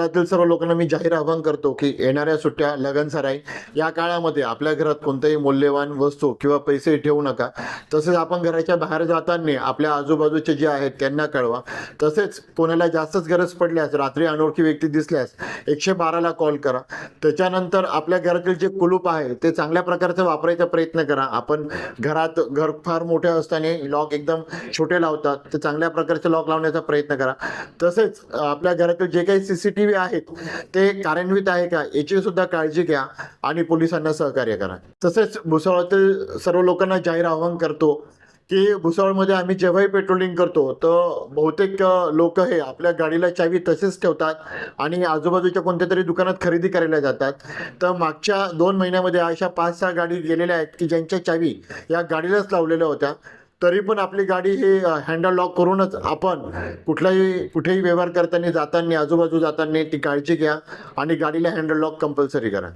घरातील सर्व लोकांना मी जाहीर आवाहन करतो की येणाऱ्या सुट्ट्या, लगन सराई या काळामध्ये आपल्या घरात कोणतेही मौल्यवान वस्तू किंवा पैसे ठेवू नका. तसेच आपण घराच्या बाहेर जाताना आपल्या आजूबाजूचे जे आहेत त्यांना कळवा. तसेच कोणाला जास्तच गरज पडल्यास, रात्री अनोळखी व्यक्ती दिसल्यास 112ला कॉल करा. त्याच्यानंतर आपल्या घरातील जे कुलूप आहे ते चांगल्या प्रकारचं वापरायचा प्रयत्न करा. आपण घर फार मोठे असताना लॉक एकदम छोटे लावतात, ते चांगल्या प्रकारचे लॉक लावण्याचा प्रयत्न करा. तसेच आपल्या घरातील जे काही CCTV आहेत ते कार्यान्वित आहे का याची सुद्धा काळजी घ्या आणि पोलिसांना सहकार्य करा. तसेच भुसावळातील सर्व लोकांना जाहीर आवाहन करतो की भुसावळमध्ये आम्ही जेव्हाही पेट्रोलिंग करतो तर बहुतेक लोक हे आपल्या गाडीला चावी तसेच ठेवतात आणि आजूबाजूच्या कोणत्या तरी दुकानात खरेदी करायला जातात. तर मागच्या 2 महिन्यामध्ये अशा 5-6 गाडी गेलेल्या आहेत की ज्यांच्या चावी या गाडीलाच लावलेल्या होत्या. तरी पण आपली गाडी हे हँडल लॉक करूनच आपण कुठेही व्यवहार करताना, जाताना, आजूबाजू जाताना ती काळजी घ्या आणि गाडीला हँडल लॉक कंपल्सरी करा.